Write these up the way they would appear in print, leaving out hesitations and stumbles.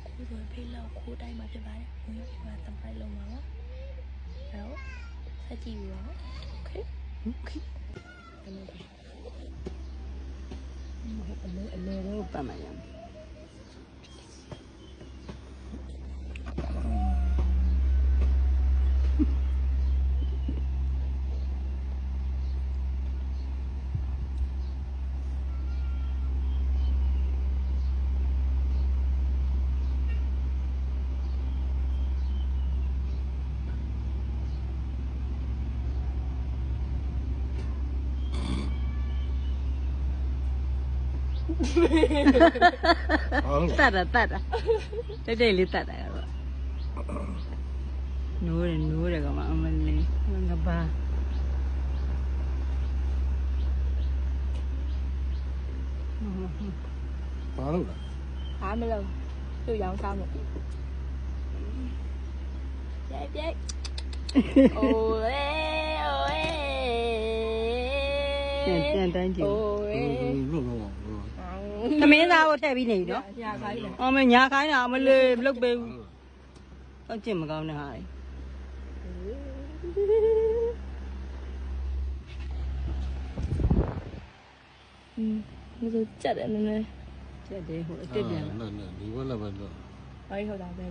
ခိုးဆိုဖိတ်လောက်ခိုးတိုင်းမှာဖြစ်ပါတယ်ဝင်ရောက်မှာတပိုက်လုံးပါနော်အဲ့တော့ဆက်ကြည့်ပြီးတော့โอเคအလဲတော့ပတ်မှာရမယ်တတ်တာတိတ်လေးတတ်တာကတော့နိုးတယ်ကောင်မအမလေးငါပါဘာလို့လဲဘာမလို့သူ့ရောင်းစားမို့ပြိုက်အိုးပြန်တိုင်းကြည့်သမင်းသားကိုထည့်ပြီးနေပြီနော်ညာခိုင်းတယ်အော်မညာခိုင်းတာမလေးမလုပ်ပေးဘူးတော့ကျင့်မကောင်းတဲ့ဟာမစိုးကြက်တယ်နည်းနည်းကြက်တယ်ဟိုအစ်စ်ပြန်လာဒီဘက်လည်းပဲတော့ဘာဟုတ်တာပဲ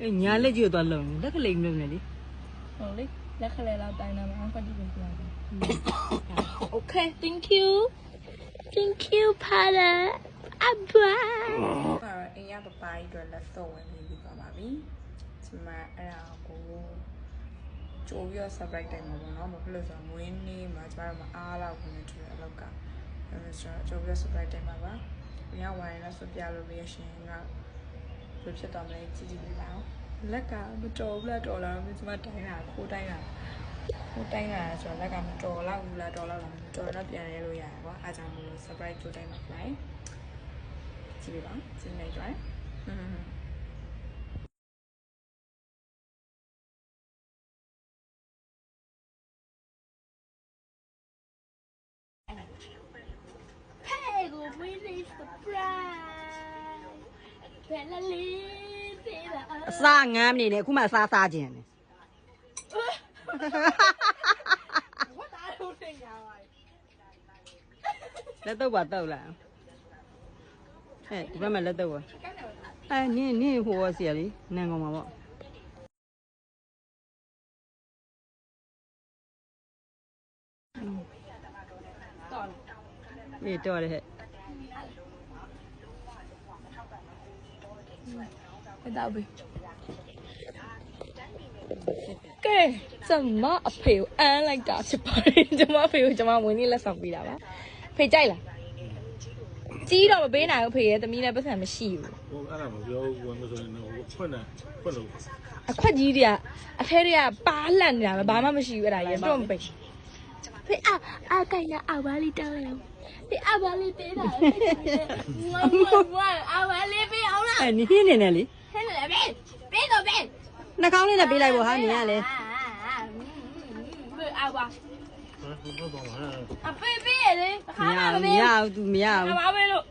အေးညာလက်ကြီးတော့လုံးလက်ကလေးမျိုးနဲ့လေဟုတ်လေလက်ခလေးလောက်တိုင်းတာမှာဖတ်ကြည့်ပြန်ပြရတယ် Okay thank you Pada Abba အင်းရပပအတွက်လက်တော့ဝင်ပြီးပါပါပြီဒီမှာအဲ့ဒါကိုကြိုးပြီး surprise တိုင်မှာပေါ့နော်မဖြစ်လို့ဆိုတော့မွေးနေ့မှာကျမတို့မအားလောက်ဘူးနဲ့တွေ့ရအလောက်ကအဲ့ဒါဆိုတော့ကြိုးပြီး surprise တိုင်မှာပါ။ညဝိုင်းလည်းဆိုပြလို့ရရှင်ကဘယ်ဖြစ်သွားမလဲကြည့်ကြည့်ပါဦး။လက်ကမတော်ဘူးလားတော်လားမကျမတိုင်းတာခိုးတိုင်းတာဆိုတော့လက်ကမတော်လောက်ဘူးလားတော်လောက်လားမတော်တော့ပြန်ရဲလို့ရတယ်ကွာအားကြောင့်မလို့ surprise ကြိုးတိုင်းမှာလိုက်ကြည့်ပါကြည့်နေကြတယ်Pego really surprise ဘယ်လာလေးသေးလားအစားငမ်းနေတယ်အခုမှအစားခြင်းတယ်လက်တော့ပါတော့လားဒီဘက်မှာလက်တော့ပါနင်းဟိုစီရလေနန်ကောင်ပါပေါ့တော်တယ်ဟဲ့တော့ပြီကဲကျမအဖေကိုအမ်းလိုက်တာဖြစ်ပါတယ်ကျမအဖေကိုကျမဝင်နေလက်ဆောင်ပေးတာပါဖေကြိုက်လားကြီးတော့မပေးနိုင်ဘူးဖေရဲ့သမီးလည်းပတ်စံမရှိဘူးဟိုအဲ့ဒါမပြောဘူးဝင်မဆိုရင်တော့ဖွင့်လို့အခွက်ကြီးတွေကအထဲတွေကပါလှက်နေတာပဲဘာမှမရှိဘူးအဲ့ဒါကြီးတွန့်ပိတ်ဖေအားကိုင်ရအဝါလေးတောင်းလိုက်ဖေအဝါလေးပေးတာဝါအဝါလေးပေးအောင်လားနင်းနေလေဟဲ့လေပေးတော့ပေးနှာခေါင်းလေးနဲ့ပေးလိုက်ပေါ့ဟာနင်ကလေအဝါအဖေပေးရလေခါမမရဘူးသူမရဘူးဘာပဲလို့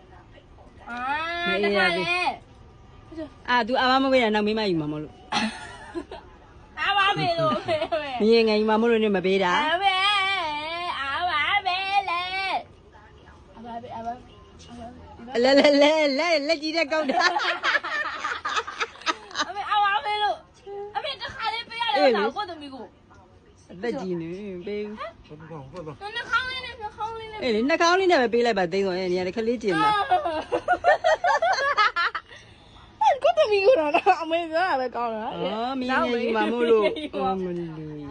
မရဘူးသူအမမပေးရနောက်မိမယူမှာမလို့အမပေးလို့မြင်ငယ်ယူမှာမလို့နေမပေးတာအမပေးလေလက်ကြီးတဲ့ကောက်တာအမပေးလို့အမေတခါလေးပေးရတယ်တော့ကိုသမီးကိုလက်ကြီးနေပေးနှာခေါင်းလေးနဲ့အေးလေနှာခေါင်းလေးနဲ့ပဲပေးလိုက်ပါသိန်းစောနေရာခလေးကျင်တာကိုတမီကတော့အမေပြောတာပဲကောင်းတာမင်းငယ်ကြီးမမို့လို့မလို့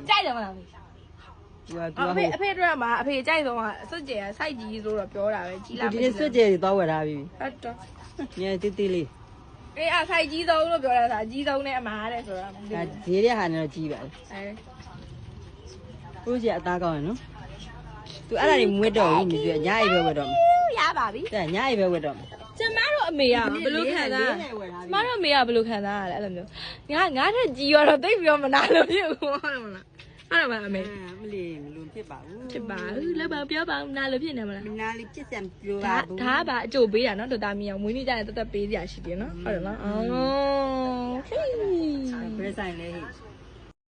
ကြိုက်တယ်မလားအဖေတို့ကမှာအဖေကြိုက်ဆုံးကစွတ်ကျယ်စိုက်ကြီးဆိုတော့ပြောတာပဲကြီးလာဒီစွတ်ကျယ်သွားဝယ်ထားပြီဟုတ်တော့ညတိတိလေးအေးစိုက်ကြီးဆုံးလို့ပြောတာကြီးဆုံးနဲ့အမားတဲ့ဆိုတော့ဒါဈေးတဲ့ဟာနဲ့တော့ကြီးပါကိုကြီးအသားကောင်းရနော်သူအဲ့ဒါတွေမွေးတော့ဘူးမြည်ညအိပဲဝတ်တော့ရပါပြီညအိပဲဝတ်တော့ကျမတို့အမေကဘယ်လိုခံစားကျမတို့အမေကဘယ်လိုခံစားရလဲအဲ့လိုမျိုးငါထက်ကြီးရတော့တိတ်ပြီးတော့မနာလို့ဖြစ်ဘူးဟုတ်မလား အဲ့ဒါပါအမေ မလီမလွန်ဖြစ်ပါဘူး ဖြစ်ပါဘူးလည်းပါပြောပါဦးနားလို့ဖြစ်နေမလား မနာလေးပြစ်စံပြောပါ ဒါ ဘူး ဒါကပါအကျိုးပေးတာနော်ဒေါက်တာမီအောင်မွေးနေ့ကျရင်တက်တက်ပေးစရာရှိတယ်နော်ဟုတ်တယ်နော်အော်ဟေး ဘယ်ဆိုင်လဲဟိ